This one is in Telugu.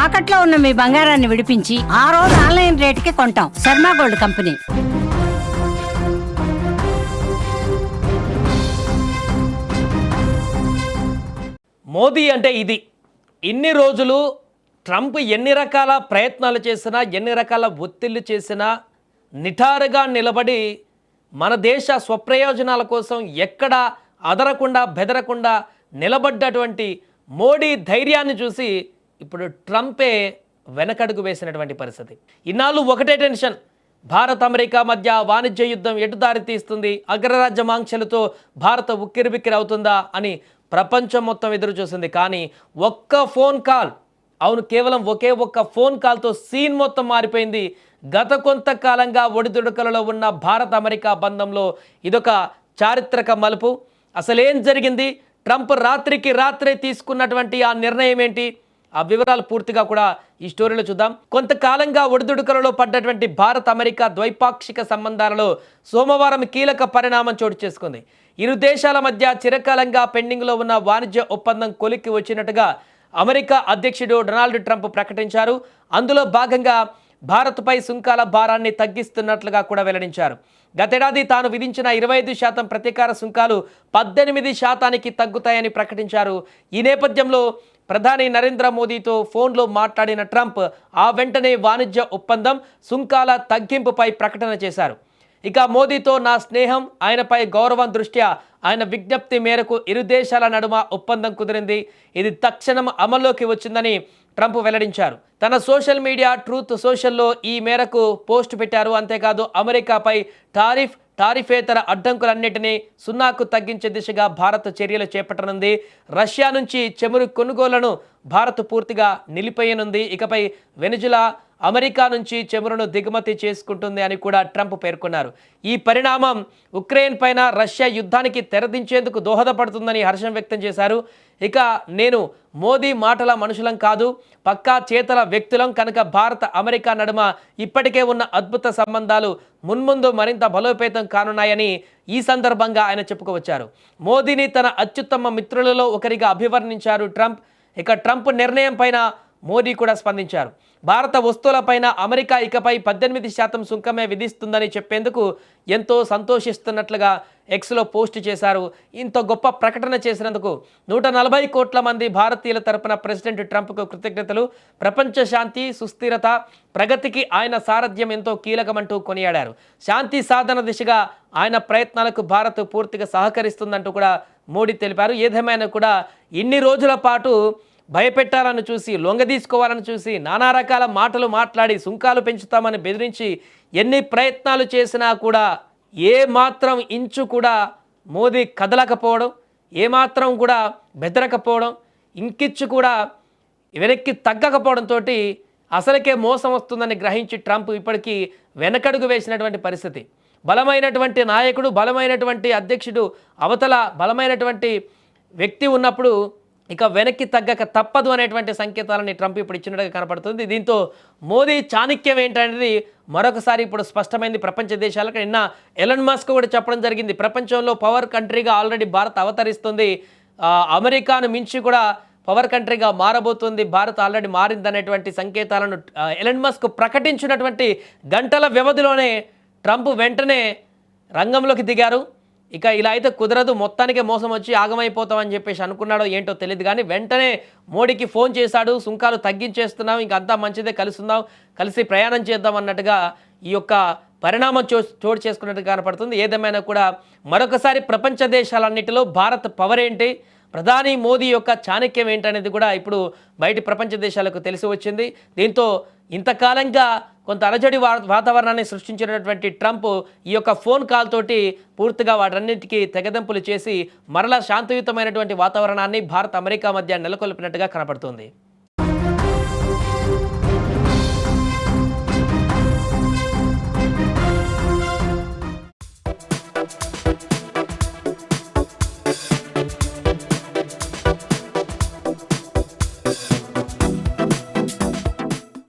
తాకట్లో ఉన్న మీ బంగారాన్ని విడిపించి ఆ రోజు ఆన్లైన్ రేటుకి కొంటాం. Sharma gold company. మోదీ అంటే ఇది. ఇన్ని రోజులు ట్రంప్ ఎన్ని రకాల ప్రయత్నాలు చేసినా, ఎన్ని రకాల ఒత్తిళ్లు చేసినా నిఠారుగా నిలబడి మన దేశ స్వప్రయోజనాల కోసం ఎక్కడ అదరకుండా బెదరకుండా నిలబడ్డటువంటి మోడీ ధైర్యాన్ని చూసి ఇప్పుడు ట్రంపే వెనకడుగు వేసినటువంటి పరిస్థితి. ఇన్నాళ్ళు ఒకటే టెన్షన్, భారత్ అమెరికా మధ్య వాణిజ్య యుద్ధం ఎటు దారి తీస్తుంది, అగ్రరాజ్యం ఆంక్షలతో భారత ఉక్కిరిబిక్కిరి అవుతుందా అని ప్రపంచం మొత్తం ఎదురు చూసింది. కానీ ఒక్క ఫోన్ కాల్, అవును కేవలం ఒకే ఒక్క ఫోన్ కాల్తో సీన్ మొత్తం మారిపోయింది. గత కొంతకాలంగా ఒడిదుడుకలలో ఉన్న భారత్ అమెరికా బంధంలో ఇదొక చారిత్రక మలుపు. అసలేం జరిగింది, ట్రంప్ రాత్రికి రాత్రే తీసుకున్నటువంటి ఆ నిర్ణయం ఏంటి, ఆ వివరాలు పూర్తిగా కూడా ఈ స్టోరీలో చూద్దాం. కొంతకాలంగా ఒడిదుడుకలలో పడ్డటువంటి భారత్ అమెరికా ద్వైపాక్షిక సంబంధాలలో సోమవారం కీలక పరిణామం చోటు చేసుకుంది. ఇరు దేశాల మధ్య చిరకాలంగా పెండింగ్లో ఉన్న వాణిజ్య ఒప్పందం కొలిక్కి వచ్చినట్టుగా అమెరికా అధ్యక్షుడు డొనాల్డ్ ట్రంప్ ప్రకటించారు. అందులో భాగంగా భారత్పై సుంకాల భారాన్ని తగ్గిస్తున్నట్లుగా కూడా వెల్లడించారు. గతేడాది తాను విధించిన 25% ప్రతీకార సుంకాలు 18% తగ్గుతాయని ప్రకటించారు. ఈ నేపథ్యంలో ప్రధాని నరేంద్ర మోదీతో ఫోన్లో మాట్లాడిన ట్రంప్ ఆ వెంటనే వాణిజ్య ఒప్పందం సుంకాల తగ్గింపుపై ప్రకటన చేశారు. ఇక మోదీతో నా స్నేహం, ఆయనపై గౌరవం దృష్ట్యా ఆయన విజ్ఞప్తి మేరకు ఇరు దేశాల నడుమ ఒప్పందం కుదిరింది. ఇది తక్షణం అమల్లోకి వచ్చిందని ట్రంప్ వెల్లడించారు. తన సోషల్ మీడియా ట్రూత్ సోషల్లో ఈ మేరకు పోస్ట్ పెట్టారు. అంతేకాదు అమెరికాపై టారిఫేతర అడ్డంకులన్నింటినీ సున్నాకు తగ్గించే దిశగా భారత్ చర్యలు చేపట్టనుంది. రష్యా నుంచి చమురు కొనుగోళ్లను భారత్ పూర్తిగా నిలిపేయనుంది. ఇకపై వెనిజులా అమెరికా నుంచి చమురును దిగుమతి చేసుకుంటుంది అని కూడా ట్రంప్ పేర్కొన్నారు. ఈ పరిణామం ఉక్రెయిన్ పైన రష్యా యుద్ధానికి తెరదించేందుకు దోహదపడుతుందని హర్షం వ్యక్తం చేశారు. ఇక నేను మోదీ మాటల మనుషులం కాదు, పక్కా చేతల వ్యక్తులం కనుక భారత అమెరికా నడుమ ఇప్పటికే ఉన్న అద్భుత సంబంధాలు మున్ముందు మరింత బలోపేతం కానున్నాయని ఈ సందర్భంగా ఆయన చెప్పుకోవచ్చారు. మోదీని తన అత్యుత్తమ మిత్రులలో ఒకరిగా అభివర్ణించారు ట్రంప్. ఇక ట్రంప్ నిర్ణయం పైన మోదీ కూడా స్పందించారు. భారత వస్తువులపైన అమెరికా ఇకపై 18% సుంకమే విధిస్తుందని చెప్పేందుకు ఎంతో సంతోషిస్తున్నట్లుగా ఎక్స్లో పోస్ట్ చేశారు. ఇంత గొప్ప ప్రకటన చేసినందుకు 140 కోట్ల మంది భారతీయుల తరపున ప్రెసిడెంట్ ట్రంప్కు కృతజ్ఞతలు. ప్రపంచ శాంతి, సుస్థిరత, ప్రగతికి ఆయన సారథ్యం ఎంతో కీలకమంటూ కొనియాడారు. శాంతి సాధన దిశగా ఆయన ప్రయత్నాలకు భారత్ పూర్తిగా సహకరిస్తుందంటూ కూడా మోడీ తెలిపారు. ఏదేమైనా కూడా ఇన్ని రోజుల పాటు భయపెట్టాలని చూసి, లొంగదీసుకోవాలని చూసి, నానా రకాల మాటలు మాట్లాడి సుంకాలు పెంచుతామని బెదిరించి ఎన్ని ప్రయత్నాలు చేసినా కూడా ఏమాత్రం ఇంచు కూడా మోదీ కదలకపోవడం, ఏమాత్రం కూడా బెదరకపోవడం, ఇంకిచ్చు కూడా వెనక్కి తగ్గకపోవడంతో అసలుకే మోసం వస్తుందని గ్రహించి ట్రంప్ ఇప్పటికీ వెనకడుగు వేసినటువంటి పరిస్థితి. బలమైనటువంటి నాయకుడు, బలమైనటువంటి అధ్యక్షుడు, అవతల బలమైనటువంటి వ్యక్తి ఉన్నప్పుడు ఇక వెనక్కి తగ్గక తప్పదు అనేటువంటి సంకేతాలని ట్రంప్ ఇప్పుడు ఇచ్చినట్టుగా కనపడుతుంది. దీంతో మోదీ చాణక్యం ఏంటనేది మరొకసారి ఇప్పుడు స్పష్టమైంది ప్రపంచ దేశాలకు. నిన్న ఎలన్ మస్క్ కూడా చెప్పడం జరిగింది, ప్రపంచంలో పవర్ కంట్రీగా ఆల్రెడీ భారత్ అవతరిస్తుంది, అమెరికాను మించి కూడా పవర్ కంట్రీగా మారబోతుంది, భారత్ ఆల్రెడీ మారిందనేటువంటి సంకేతాలను ఎలన్ మస్క్ ప్రకటించినటువంటి గంటల వ్యవధిలోనే ట్రంప్ వెంటనే రంగంలోకి దిగారు. ఇక ఇలా అయితే కుదరదు, మొత్తానికే మోసం వచ్చి ఆగమైపోతామని చెప్పేసి అనుకున్నాడో ఏంటో తెలియదు. కానీ వెంటనే మోడీకి ఫోన్ చేశాడు, సుంకాలు తగ్గించేస్తున్నాం, ఇంక అంతా మంచిదే, కలుసుందాం, కలిసి ప్రయాణం చేద్దాం అన్నట్టుగా ఈ యొక్క పరిణామం చోటు చేసుకున్నట్టు కనపడుతుంది. ఏదేమైనా కూడా మరొకసారి ప్రపంచ దేశాలన్నిటిలో భారత్ పవర్ ఏంటి, ప్రధాని మోదీ యొక్క చాణక్యం ఏంటనేది కూడా ఇప్పుడు బయటి ప్రపంచ దేశాలకు తెలిసి వచ్చింది. దీంతో ఇంతకాలంగా కొంత అలజడి వాతావరణాన్ని సృష్టించినటువంటి ట్రంప్ ఈ యొక్క ఫోన్ కాల్ తోటి పూర్తిగా వాటన్నిటికీ తెగదెంపులు చేసి మరలా శాంతియుతమైనటువంటి వాతావరణాన్ని భారత్ అమెరికా మధ్య నెలకొల్పినట్టుగా కనపడుతుంది.